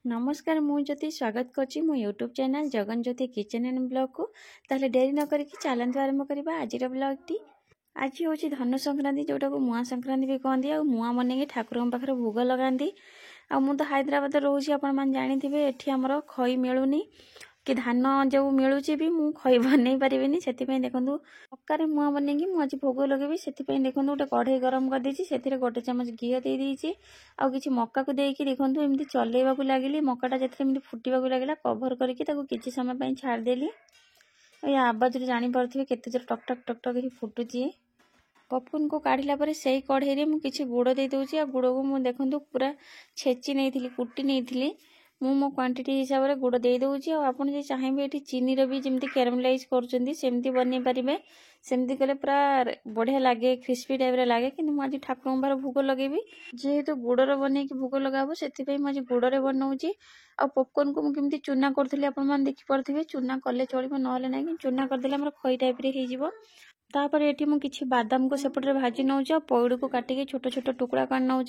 नमस्कार मु ज्योति स्वागत करछि मो YouTube channel Jagan Jyoti kitchen and blog को ताले देरी न करी चलते आरंभ करबा आज ब्लॉग टी। आज हूँ धनु संक्रांति जोटा को मुआ संक्रांति भी कहती आ मुआ मन ठाकुर पाखे भोग लगाती। आ मु तो हैदराबाद रोचे आपण मैंने जानी एठी हमर खई मिलूनी कि धान जो मिलूँ भी मु खई बन पारिनी से देखो मक्कार मुआ बनई मुझे भोग लगे से देखो गोटे कढ़ई गरम कर देती से गोटे चामच घी दे देती आउ कि मक्का को देकी देखो एमती चलैवा लगिली मक्काटा जो फुटा लगे कभर करके किसी समय छाड़देली। ये आवाज जापे केते जोर टक टक टक टक फुटुची। पपकर्न को काढ़ला पर से कढ़ई में किसी गुड़ दे दूची। गुड़ को मुझे देखो पूरा छेची नहीं कुटी नहीं मु मो क्वांटिटी हिसाब से गुड़ दे दूची। आप चाहिए ये चीनी भी जमी कैरमलाइज करमती बन पारे सेमती कले पूरा बढ़िया लगे क्रिस्पी टाइप लगे कि मुझे ठाकुर बार भोग लगेबी जेहेतु गुड़र बन भोग लगाबो से मुझे गुड़े बनाऊँगी। आ पपकर्न को मुझे चूना करी आप देखिपे चूना कले चलो ना ना चूना करदे खई टाइप हो। तापर ये मुझे बादाम को सेपटे भाजी नौ पौड़ को काटिके छोट छोट टुकड़ा कर नौ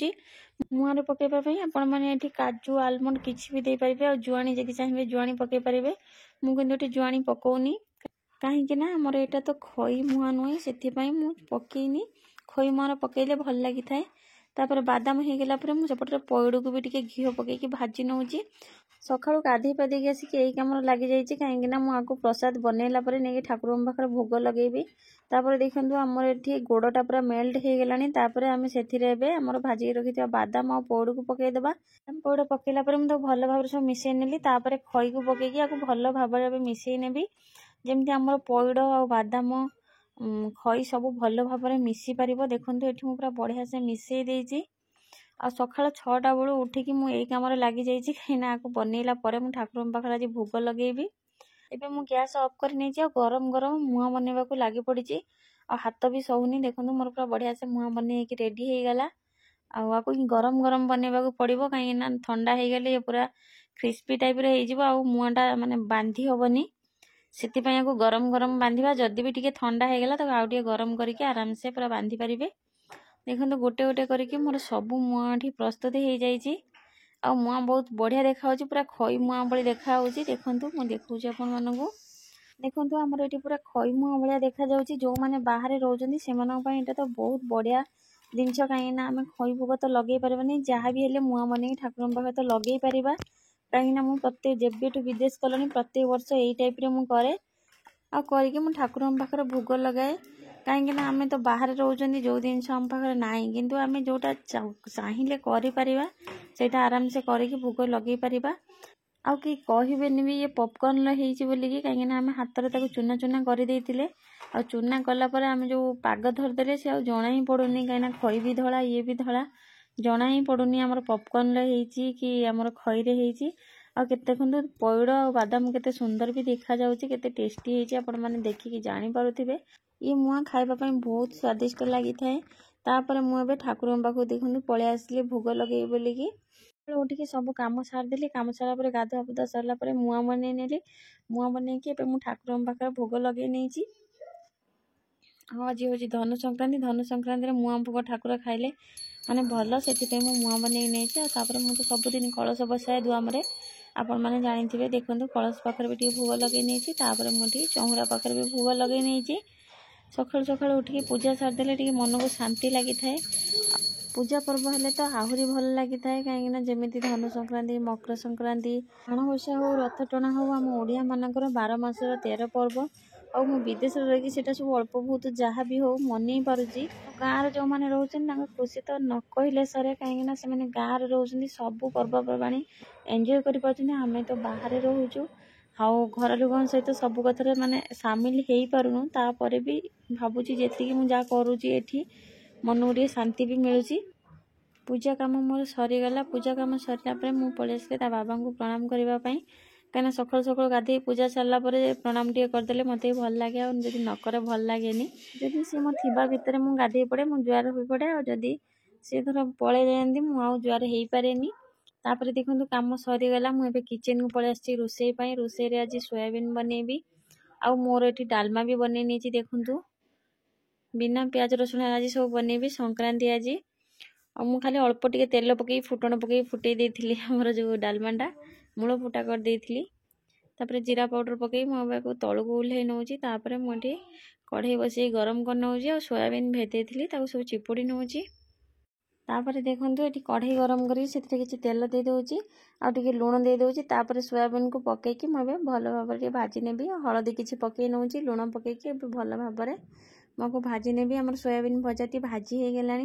मुआरे पकईवाई आपण मैंने काजू आलमंड किसी भी दे पारे और जुआणी जदि चाहिए जुआणी पकई पारे मुझे जुआणी पकौनी कहीं आमर यहाँ तो खई मुआ नुहे से पकईनी खई मुआर पकईले भल लगी थाए। तापर बादाम हो गला मुझे पौड़ को भी घी पकईकी भाजी नौ सका गाधे पाधे आसिक यही कम लग जाइए कहीं मुझे प्रसाद बनैला नहीं ठाकुर पाखे भोग लगेबी। तापर देखो आमर ये गोड़टा पूरा मेल्ट हो गलानी आम से भाजी रखी बादाम और पौड़ को पकईदे पौड़ पकईला मुझे भल भाव सब मिसई नेली खई को पकईकी भल भाव मिसई नेबी जमती आमर पौड़ और बादाम खई सब भल भाव मिसी पार। देखो ये पूरा बढ़िया से मिसई देती आ सका 6टा बेलू उठिकी मुझे कम लगी जाइए कहीं बनैला ठाकुर पाखे आज भोग लगेबी। एबे मु गैस ऑफ कर नहीं गरम गरम मुआ बनवा को लगी पड़ी आ हाथ भी सहूनी देखो मोर पूरा बढ़िया से मुआ बन रेडी हो गला। आपको गरम गरम बनवा को पड़ो कहीं ठंडा हो गले ये पूरा क्रिस्पी टाइप हो मुआटा माने बांधी हेनी से गरम गरम बांधा जदि भी टे ठंडा हो गला तो आउ गरम करके आराम से पूरा बांधी पारे। देखो गोटे गोटे करके मोर सब मुआ प्रस्तुत हो जाइए आ मुआ बहुत बढ़िया देखा पूरा खई मुआ भाई देखा देखो मुझे देखा आपण मानू देखो आमर ये पूरा खई मुआ भाया देखा जो मैंने बाहर रोचे से तो बहुत बढ़िया जिनस कहीं आम खई भोग तो लगे पारे जहाँ भी हेल्ले मुआ बन ठाकुर पाखे तो लगे पार कहीं मुझे प्रत्येक जब विदेश कलनी प्रत्येक वर्ष यही टाइप करे आ करके ठाकुर पाखे भोग लगाए कहीं आम तो बाहर रोचे जो जिनस आम पाखे ना कि आम जोटा चाहिए कर आराम से करके भोग लगे पार। आउ कि कहबेनि भी ये पॉपकॉर्न बोलिकी कहीं आम हाथ में चूना चूना कर आ चूना कलापर आम जो पाग धरदे से आ जना ही पड़ूनी कहीं खई भी धला ये भी धला जना ही पड़ूनी आमर पॉपकॉर्न कि आमर खईरे देखो पौड़ और बादाम केते सुंदर भी देखा केते टेस्टी होती आपण मैंने देखिकी जानी पारुथिबे। ये मुआ खाइबा बहुत स्वादिष्ट लगी थाए। तापर मुझे ठाकुर पाखु देखो पलि आसली भोग लगे बोलिकी उठिकी सब कम सारिदेली कम सारा गाधुआ पाधुआ सरला मुआ बन नेली मुआ बनईकी ठाकुर पाखे भोग लगे नहीं। हाँ आज हूँ धनु संक्रांति मुआ भोग ठाकुर खाइले माने भल से मुआ बन नहीं मुझे सबुदिन कलश बसाए दुआम आपण मैंने जानी देखो कलश पाखे भी भोग लगे नहीं मुझे चौरा पाखे भी भोग लगे नहीं सका सका उठिकी पूजा सारिदे मन को शांति लगी थाए। पूजा पर्व हेले तो आहरी भल लगी थाए कहीं जमी धनु संक्रांति मकर संक्रांति माणबसा हो रथ टଣା हो आम ओडिया मानकर 12 मासर 13 पर्व आ विदेश रही सब अल्प बहुत जहाँ भी हो मन पार्जी गाँव जो मैंने रोचे खुशी तो न कहले सरे कहीं से गाँव रोचे सब पर्वपर्वाणी एंजॉय करें तो बाहर रोचु हाँ घर लोक सहित सब कथार माने सामिल हो पारुनु तापर भी भावुची जी मुझा करुँची मन को शांति भी मिलूँ। पूजा काम मोर सरीगला पूजा काम सरला मुझे पलि आसली बाबा को प्रणाम करने कहीं सका सका गाधे पूजा सारा प्रणाम टे करदे मत भल लगे और जब नक भल लगे जदि सी मो थी भितर मुझे गाधे पड़े मुझे जुआर हो पड़े और जदि सी थर पलि जाती मुझे जुआर हो पारे। तापर देखो कम सरीगला मुझे किचन को पलि आसी रोसई रोसई आज सोयाबीन बनैबी आ मोर ये डालमा भी बन नहीं देखूँ बिना प्याज रसुण आज सब बनैबी संक्रांति आज ଆଉ ମୁଁ ଖାଲି ଅଳ୍ପ ଟିକେ ତେଲ ପକେଇ ଫୁଟଣ ପକେଇ ଫୁଟେଇ ଦେଇଥିଲି ଆମର ଯେଉଁ ଡାଲମାଟା ମୂଳ ଫୁଟା କରିଦେଇଥିଲି। ତାପରେ ଜିରା ପାଉଡ଼ର ପକେଇ ମୁଁ ଏବେ ତଳକୁ ଓହ୍ଲେଇ ନେଉଛି। ତାପରେ ମୁଁ ଏଠି କଢ଼େଇ ବସେଇ ଗରମ କରି ନେଉଛି ଆଉ ସୋୟାବିନ୍ ଭେଦେଇଥିଲି ତାକୁ ସବୁ ଚିପୁଡ଼ି ନେଉଛି। तापर देखो ये कढ़ई गरम कर किसी तेल दे दूँगी आ लुण दे दूँगी। तापर सोयाबीन को पकईकि मुझे भल भाव भाजी नेबी हलदी किसी पकई नौची लुण पकईकि भल भाव मुझे भाजी नेबी। आम सोयाबीन भजाटी भाजी हो गला।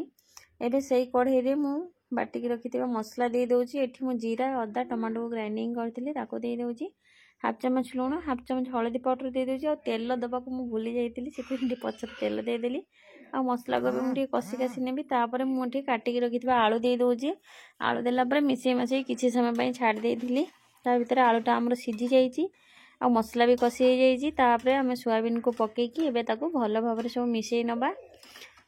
एबे से कढ़ई मु बाटिकी रखि मसला दे दूँगी। एठी मु जीरा अदा टमाटो को ग्राइंडिंग करती दे दूँगी। हाफ चमच लुण हाफ चमच हलदी पाउडर दे दूँगी। और तेल दबाक मुझे भूली जाइली से पचर तेल देदेली आ मसला को मुझे कषि कासी नेबी। तापर मुझे काटिकी रखि आलू दे दूँगी। आलू देला मिसई मसई किसी समय छाड़ देती भर आलूटा आमर सीझी जाइए आ मसला भी कषि हो जाइए। आम सोयाबीन को पकईकि भल भाव सब मिसई नवा।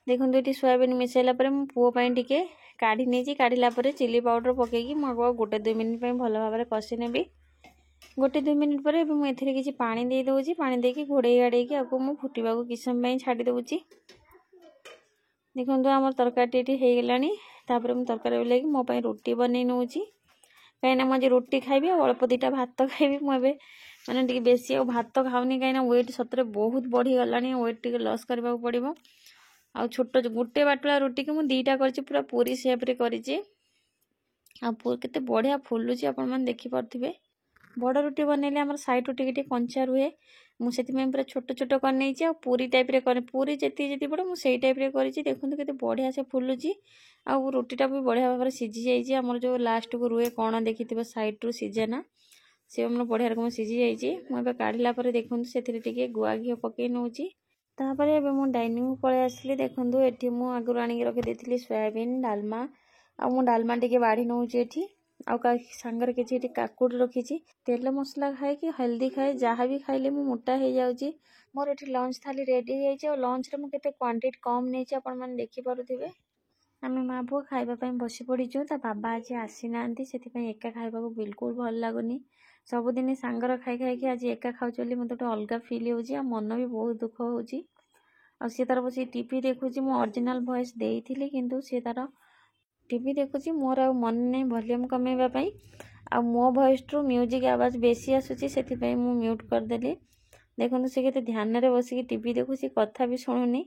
देखो ये सोयाबीन मिसैला पुओं टे काढ़ी नहीं काढ़ला चिली पाउडर पकईकि मुझे गोटे 2 मिनिट भल भाव कषि नेबी। गोटे 2 मिनिट पर मुझे किसी पानी दे दूँगी। पानी देकी घोड़े गाड़े आपको मुझे फुटवा किसी समय छाड़ी दूँगी। देखो आम तरकारी हो गलानी। तापर मुझे तरकारी ओल्ल मो रुटी बन नौची कहीं मुझे रुटी खाइबी और अल्प 2टा भात खाइबी। मुझे माने बेसी आ भात खाऊनी कहीं वेट सतरे बहुत बढ़ीगला। वेट टे लॉस करने को पड़ो। आ छोट गोटे बाटुला रुटी की मुझे 2टा कर पूरा पूरी सेप्रे कर बढ़िया फुलुची आपण मैंने देखिपे। बड़ रुटी बनइले आम साइड टे कंचा रुहे मुझे पूरा छोट छोट कर पूरी टाइप कर पूरी जी पड़े मुझे टाइप कर देखो के बढ़िया से फुलुची। आ रुटीटा भी बढ़िया भाव सीझी जाइए। आमर जो लास्ट को रुहे कण देखी साइड रू सीझेना सी मैंने बढ़िया रकम सीझी जाइए। मुझे काढ़ला देखो से गुआ घी पकई नौची। तापर एबे मु डाइनिंग पलि आसली। देखो ये मुझे आगुरी आनिक रखी सोयाबीन डालमा आ मु डालमा टे बाढ़ी नौची एठी आउ सांगर किसी काकुड़ रखी। तेल मसला खाए कि हेल्दी खाए जहाँ भी खाइले मु मोटा हो जाऊँगी। मोर ये लंच थाली रेडी हो लंच रे मुझे क्वांटिटी कम नहीं आपण मैंने देखिपे। आम माँ पुओ खावाई बसी पड़ीचु। ता बाबा आज आसी ना से एका खाइबा बिल्कुल भल लगुनि। सबुदिन सांगर खाई खाई आज एका खाऊँ मत अलग फिल हो मन भी बहुत दुख हो सी तार बस टीवी देखुची। मु ओरिजिनल वॉइस देइथिली किंतु सी तार टीवी देखुची मोर आ मन नहीं वॉल्यूम कमेवाई आ मो वॉइस टू म्यूजिक आवाज बेसी आसूची से मु म्यूट करदेली। देखो सी के ध्यान रे बसिक टीवी देखुची कथा भी शुणुनी।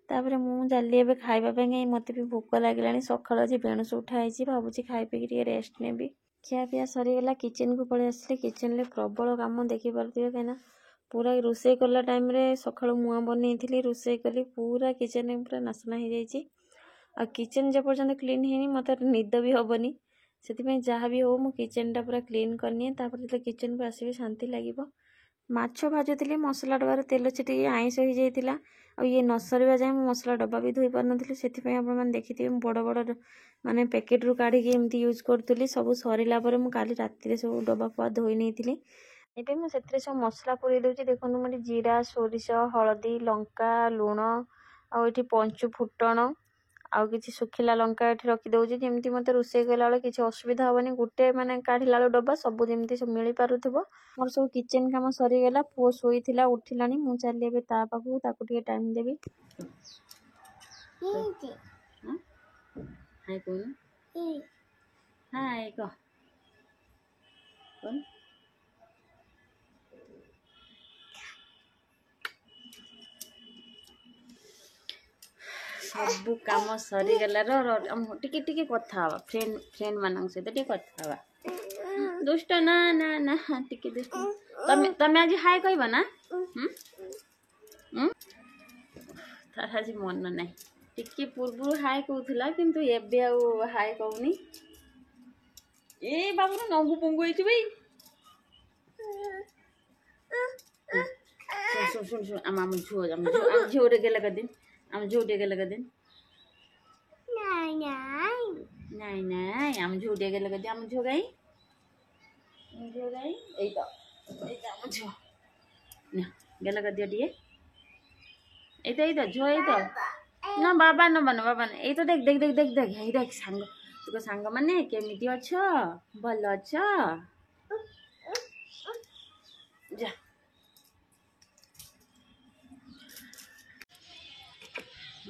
तापर मु जाली एबे खाइबाई मत भी भोक लगे सकाल आज बेणुस उठाई भावुँ खाई पी रेस्ट नेबी। खिया पिया सरीगला किचन को पलि आसली। किचन में प्रबल काम देखिपे कहीं पूरा रोषे कला टाइम रे सका मुआ बनई रोषे कली पूरा किचन में पूरा नासना हो जाइए। आ किचन जे पर्यंत क्लीन है मत निद भी हेनी से जहाँ भी हो मु किचन टा पूरा क्लीन करनी। तापर किचन को आसबि शांति लगे। माछ भाजुली मसला डबार तेल छिटी आईस हो जाता और ये न सरिया जाए मसला डब्बा भी धोई पार नी से देखिए बड़ बड़ माने पैकेट रू काढ़ी एमती यूज करी सब सरला काली राति सब डब्बा फब्बा धोई नहीं। एबे मुझे सब मसला पूरी दूसरी। देखो मुझे जीरा सोरिष हलदी लंका लुण आठी पंचु फुटण आउ कि सुखिला लंका ये रखिदे जमी मत रोषे कला बेले किसी असुविधा हेनी। गोटे मैंने काढ़ला डब्बा सब जमी सब मिल पारुथिबो। मोर सब किचन काम सरीगला। पुओ शोईथिला उठिलानी मु चली एबे ता पाखु ताकु टिके टाइम देबी। हाय कोन हाय को कोन सब काम सरीगला टिके टिके कथा फ्रेंड फ्रेंड मान सहित टिके कथा दुष्ट ना ना ना टिके दुष्ट तमें आज हाय कहब ना तार आज मन ना टिके पूर्व हाय कहूला किंतु एबे आ हाय कहूनी। ए बाबू नंगू पंगु भाई सुन सुन सुन आम झो गेला कदिन आम झो गेला कदिन नहीं नहीं आम झो गेला कदिन आम झो गाई आम झो ना गेला कदिया टिके झो ना बाबा न बन बाबा न देख देख देख देख देख यही देख सांग तुक सांग माने केमिति अच्छ भल अच्छ जा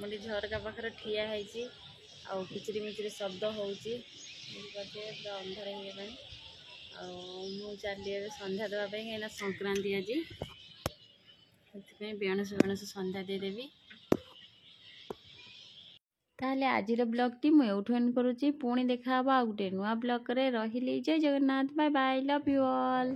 मुझे झरका पाखे ठिया है किचिरी मिचिरी शब्द होची पूरा अंधार हो चली संध्या देवाई कहीं संक्रांति आज बेणुस बेणुस संध्या देदेवी। ताहले आजिर ब्लॉगटी मुझे एठू एंड करुच्ची पुणी देखा आ गोटे नुआ ब्लॉग रे रही जय Jagannath bye bye love you all.